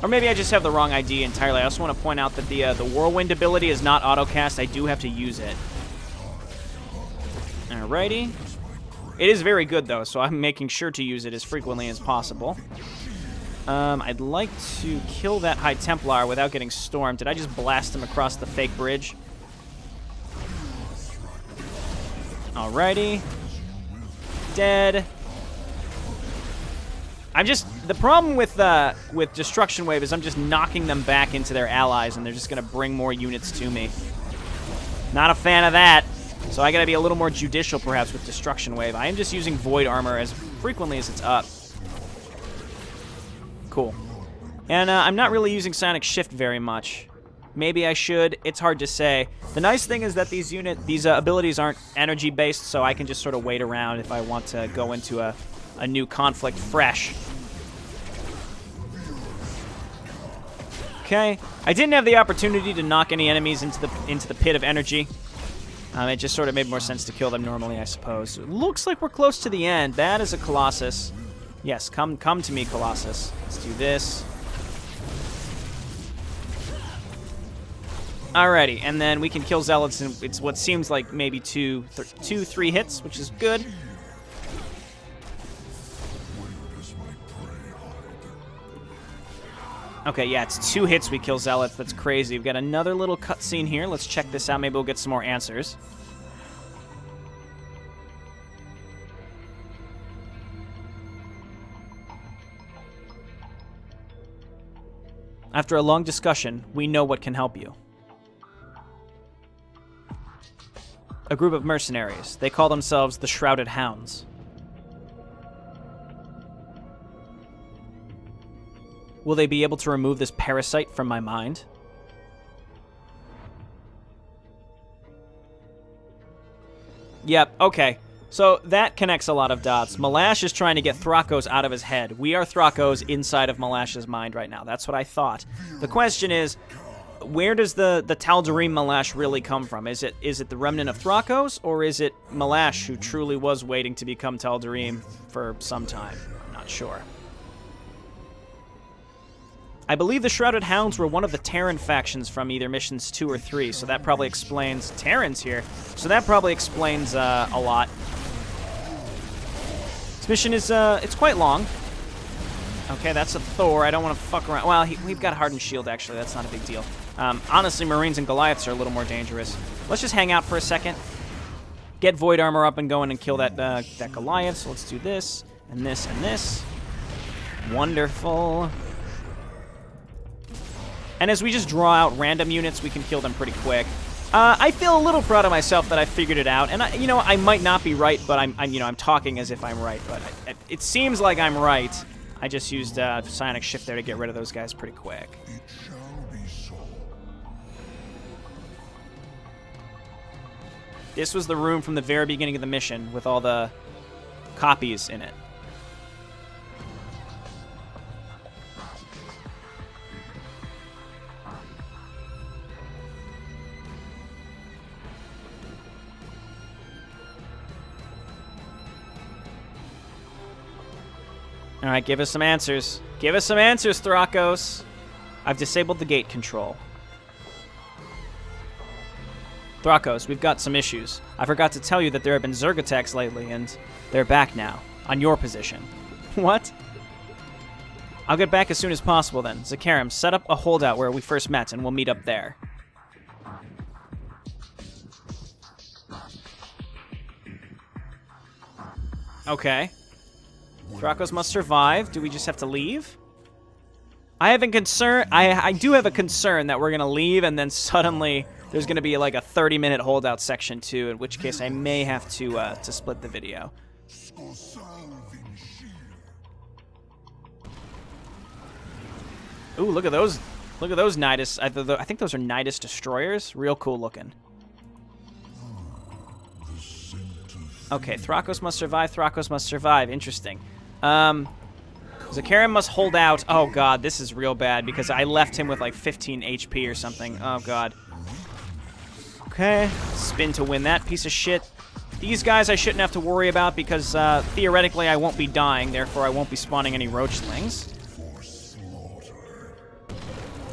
Or maybe I just have the wrong idea entirely. I also want to point out that the Whirlwind ability is not autocast. I do have to use it. Alrighty. It is very good, though, so I'm making sure to use it as frequently as possible. I'd like to kill that High Templar without getting stormed. Did I just blast him across the fake bridge? Alrighty. Dead. The problem with Destruction Wave is I'm just knocking them back into their allies, and they're just going to bring more units to me. Not a fan of that. So I got to be a little more judicial, perhaps, with Destruction Wave. I am just using Void Armor as frequently as it's up. Cool. And I'm not really using Sonic Shift very much. Maybe I should. It's hard to say. The nice thing is that these abilities aren't energy-based, so I can just sort of wait around if I want to go into a new conflict fresh. Okay. I didn't have the opportunity to knock any enemies into the pit of energy. It just sort of made more sense to kill them normally, I suppose. It looks like we're close to the end. That is a Colossus. Yes, come to me, Colossus. Let's do this. Alrighty, and then we can kill Zealots in it's what seems like maybe two, three hits, which is good. Okay, yeah, it's 2 hits we kill Zealots. That's crazy. We've got another little cutscene here. Let's check this out. Maybe we'll get some more answers. After a long discussion, we know what can help you. A group of mercenaries. They call themselves the Shrouded Hounds. Will they be able to remove this parasite from my mind? Yep, okay. So that connects a lot of dots. Ma'lash is trying to get Thrakos out of his head. We are Thrakos inside of Ma'lash's mind right now. That's what I thought. The question is, where does the Tal'Darim Ma'lash really come from? Is it the remnant of Thrakos, or is it Ma'lash who truly was waiting to become Tal'Darim for some time? I'm not sure. I believe the Shrouded Hounds were one of the Terran factions from either missions 2 or 3, so that probably explains... Terrans here, so that probably explains a lot. This mission is, it's quite long. Okay, that's a Thor. I don't want to fuck around. Well, we've got Hardened Shield, actually. That's not a big deal. Honestly, Marines and Goliaths are a little more dangerous. Let's just hang out for a second. Get Void Armor up and going and kill that Goliath. So let's do this, and this, and this. Wonderful. And as we just draw out random units, we can kill them pretty quick. I feel a little proud of myself that I figured it out. And I might not be right, but I'm talking as if I'm right. But it seems like I'm right. I just used Sonic Shift there to get rid of those guys pretty quick. This was the room from the very beginning of the mission with all the copies in it. All right, give us some answers. Give us some answers, Thrakos. I've disabled the gate control. Thrakos, we've got some issues. I forgot to tell you that there have been Zerg attacks lately, and they're back now, on your position. What? I'll get back as soon as possible then. Zakarim, set up a holdout where we first met, and we'll meet up there. Okay. Thrakos must survive. Do we just have to leave? I have a concern. I do have a concern that we're gonna leave and then suddenly there's gonna be like a 30-minute holdout section 2, in which case I may have to split the video. Ooh, look at those! Look at those Nidus. I think those are Nidus destroyers. Real cool looking. Okay, Thrakos must survive. Thrakos must survive. Interesting. Zakarim must hold out. Oh god, this is real bad because I left him with like 15 HP or something. Oh god. Okay, spin to win that piece of shit. These guys I shouldn't have to worry about because theoretically I won't be dying, therefore I won't be spawning any roachlings.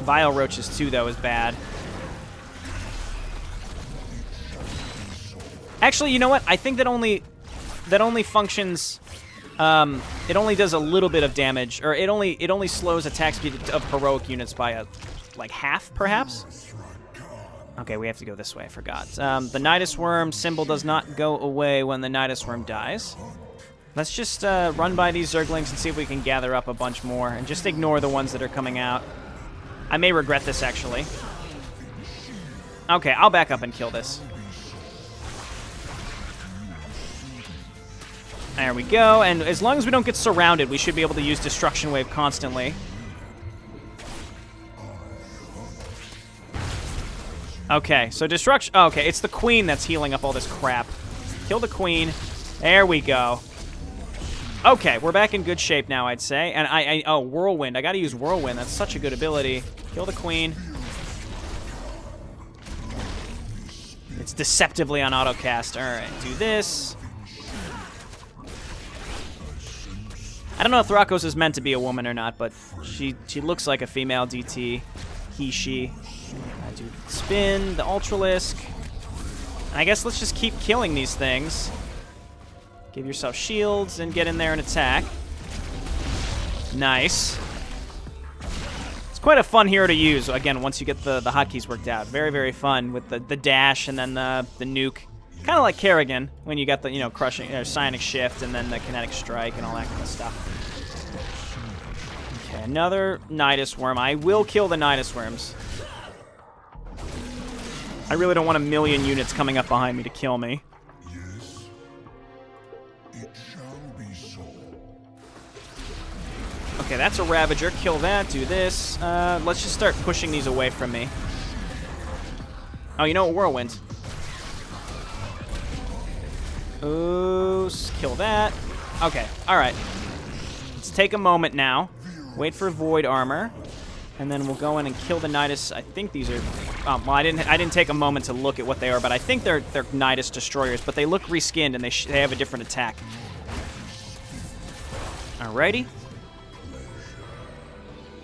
Vile roaches too, though, is bad. Actually, you know what? I think that only functions. It only does a little bit of damage, or it only slows attack speed of heroic units by like half, perhaps. Okay, we have to go this way. I forgot. The Nidus Worm symbol does not go away when the Nidus Worm dies. Let's just run by these Zerglings and see if we can gather up a bunch more, and just ignore the ones that are coming out. I may regret this, actually. Okay, I'll back up and kill this. There we go, and as long as we don't get surrounded, we should be able to use Destruction Wave constantly. Okay, so destruction... Oh, okay, it's the queen that's healing up all this crap. Kill the queen. There we go. Okay, we're back in good shape now, I'd say. And oh, Whirlwind. I gotta use Whirlwind. That's such a good ability. Kill the queen. It's deceptively on autocast. All right, do this. I don't know if Thrakos is meant to be a woman or not, but she looks like a female DT. He, she. I do spin, the Ultralisk. I guess let's just keep killing these things. Give yourself shields and get in there and attack. Nice. It's quite a fun hero to use, again, once you get the hotkeys worked out. Very, very fun with the dash and then the nuke. Kind of like Kerrigan, when you got the, you know, crushing, Psionic Shift and then the Kinetic Strike and all that kind of stuff. Okay, another Nidus Worm. I will kill the Nidus Worms. I really don't want a million units coming up behind me to kill me. Yes, it shall be so. Okay, that's a Ravager. Kill that. Do this. Let's just start pushing these away from me. Oh, you know what? Whirlwind. Ooh, kill that. Okay, alright. Let's take a moment now. Wait for Void Armor. And then we'll go in and kill the Nidus. I think these are... well, I didn't take a moment to look at what they are, but I think they're Nidus Destroyers, but they look reskinned and they have a different attack. Alrighty.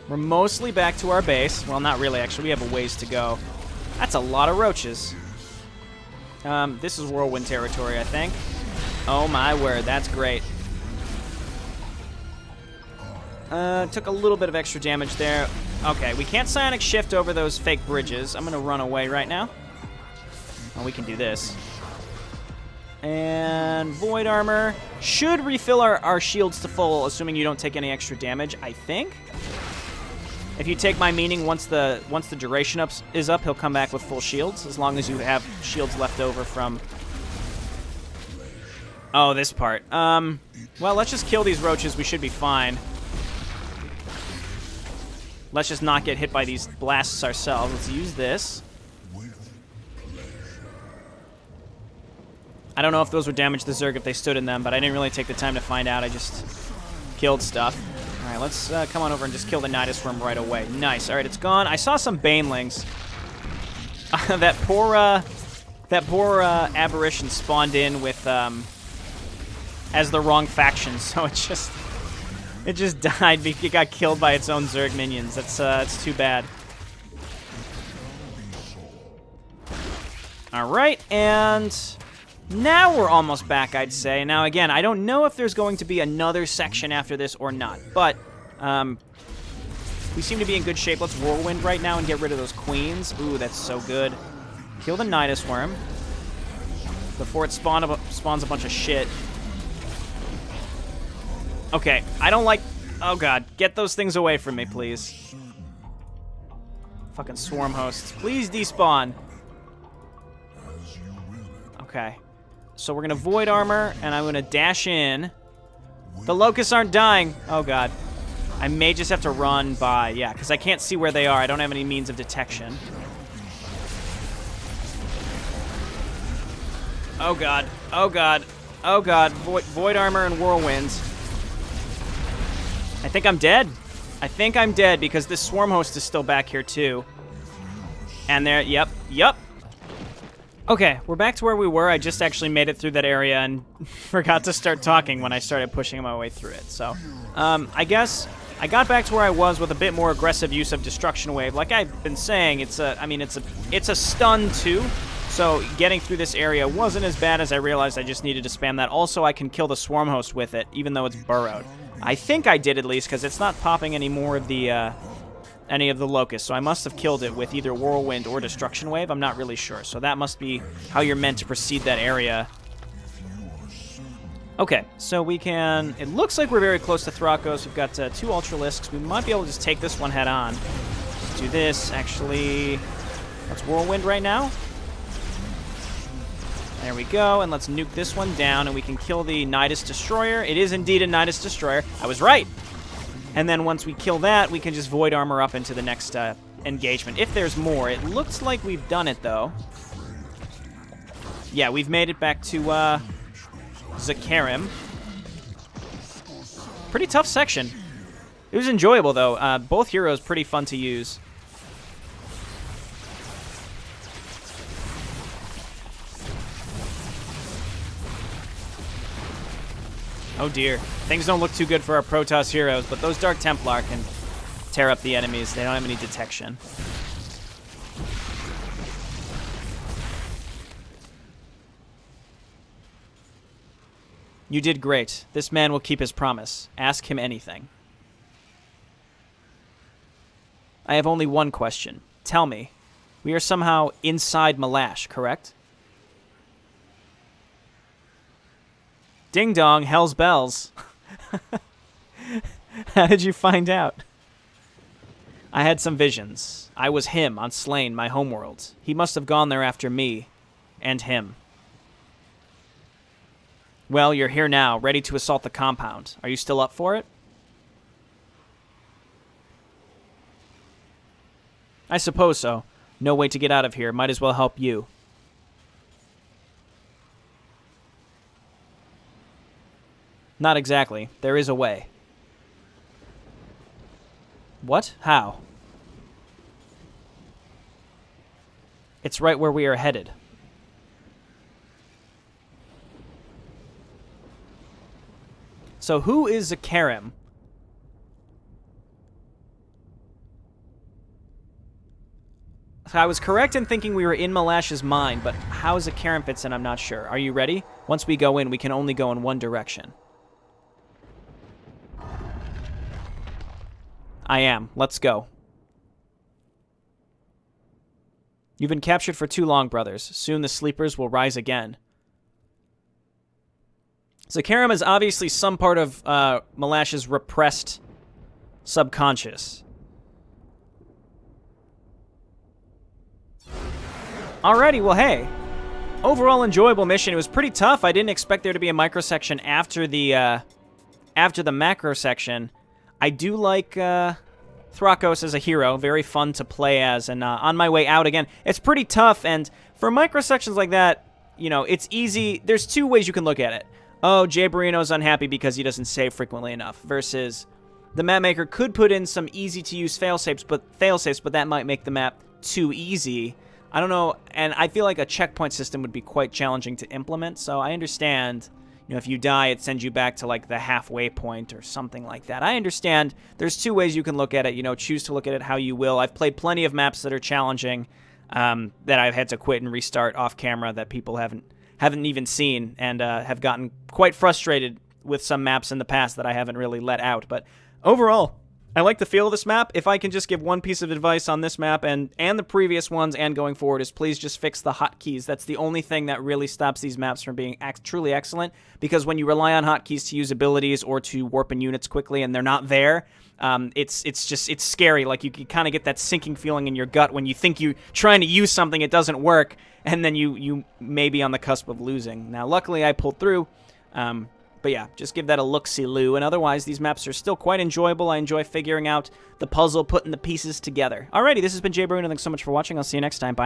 We're mostly back to our base. Well, not really, actually. We have a ways to go. That's a lot of roaches. This is Whirlwind territory, I think. Oh my word, that's great. Took a little bit of extra damage there. Okay, we can't Psionic Shift over those fake bridges. I'm gonna run away right now. Oh, we can do this. And Void Armor should refill our shields to full, assuming you don't take any extra damage, I think. If you take my meaning, once the duration is up, he'll come back with full shields, as long as you have shields left over from... Oh, this part. Well, let's just kill these roaches. We should be fine. Let's just not get hit by these blasts ourselves. Let's use this. I don't know if those would damage the Zerg if they stood in them, but I didn't really take the time to find out. I just killed stuff. All right, let's come on over and just kill the Nidus Worm right away. Nice. All right, it's gone. I saw some Banelings. that poor aberration spawned in with as the wrong faction, so it just died. It got killed by its own Zerg minions. That's too bad. All right, and now we're almost back, I'd say. Now, again, I don't know if there's going to be another section after this or not, but we seem to be in good shape. Let's Whirlwind right now and get rid of those queens. Ooh, that's so good. Kill the Nidus Worm before it spawns a bunch of shit. Okay, I don't like... Oh, God. Get those things away from me, please. Fucking swarm hosts. Please despawn. Okay. So we're going to Void Armor, and I'm going to dash in. The Locusts aren't dying. Oh, God. I may just have to run by. Yeah, because I can't see where they are. I don't have any means of detection. Oh, God. Oh, God. Oh, God. Void Armor and Whirlwinds. I think I'm dead. I think I'm dead because this swarm host is still back here too. And there, yep. Okay, we're back to where we were. I just actually made it through that area and forgot to start talking when I started pushing my way through it. So, I guess I got back to where I was with a bit more aggressive use of Destruction Wave. Like I've been saying, it's a stun too. So getting through this area wasn't as bad as I realized. I just needed to spam that. Also, I can kill the swarm host with it, even though it's burrowed. I think I did at least, because it's not popping any more of the any of the locusts. So I must have killed it with either Whirlwind or Destruction Wave. I'm not really sure. So that must be how you're meant to proceed that area. Okay, so we can... It looks like we're very close to Thrakos. We've got 2 Ultralisks. We might be able to just take this one head on. Let's do this. Actually, let's Whirlwind right now. There we go, and let's nuke this one down, and we can kill the Nidus Destroyer. It is indeed a Nidus Destroyer. I was right! And then once we kill that, we can just Void Armor up into the next engagement. If there's more. It looks like we've done it, though. Yeah, we've made it back to Zakarim. Pretty tough section. It was enjoyable, though. Both heroes pretty fun to use. Oh dear. Things don't look too good for our Protoss heroes, but those Dark Templar can tear up the enemies. They don't have any detection. You did great. This man will keep his promise. Ask him anything. I have only one question. Tell me, we are somehow inside Ma'lash, correct? Ding dong, hell's bells. How did you find out? I had some visions. I was him on Slain, my homeworld. He must have gone there after me. And him. Well, you're here now, ready to assault the compound. Are you still up for it? I suppose so. No way to get out of here. Might as well help you. Not exactly. There is a way. What? How? It's right where we are headed. So who is Zakarim? I was correct in thinking we were in Ma'lash's mind, but how Zakarim fits in, I'm not sure. Are you ready? Once we go in, we can only go in one direction. I am. Let's go. You've been captured for too long, brothers. Soon the sleepers will rise again. Zakarim is obviously some part of Ma'lash's repressed subconscious. Alrighty, well, hey. Overall enjoyable mission. It was pretty tough. I didn't expect there to be a microsection after the macro section. I do like Thrakos as a hero. Very fun to play as. And on my way out again, it's pretty tough. And for microsections like that, you know, it's easy. There's 2 ways you can look at it. Oh, Jayborino's unhappy because he doesn't save frequently enough. Versus the mapmaker could put in some easy-to-use failsafes, but that might make the map too easy. I don't know, and I feel like a checkpoint system would be quite challenging to implement, so I understand, you know, if you die, it sends you back to, like, the halfway point or something like that. I understand there's 2 ways you can look at it, you know, choose to look at it how you will. I've played plenty of maps that are challenging, that I've had to quit and restart off camera that people haven't even seen, and have gotten quite frustrated with some maps in the past that I haven't really let out. But overall, I like the feel of this map. If I can just give one piece of advice on this map and the previous ones and going forward is please just fix the hotkeys. That's the only thing that really stops these maps from being truly excellent, because when you rely on hotkeys to use abilities or to warp in units quickly and they're not there, it's scary. Like you kind of get that sinking feeling in your gut when you think you're trying to use something, it doesn't work, and then you may be on the cusp of losing. Now, luckily, I pulled through. But yeah, just give that a look-see-loo, and otherwise, these maps are still quite enjoyable. I enjoy figuring out the puzzle, putting the pieces together. Alrighty, this has been JayborinoPlays. Thanks so much for watching. I'll see you next time. Bye.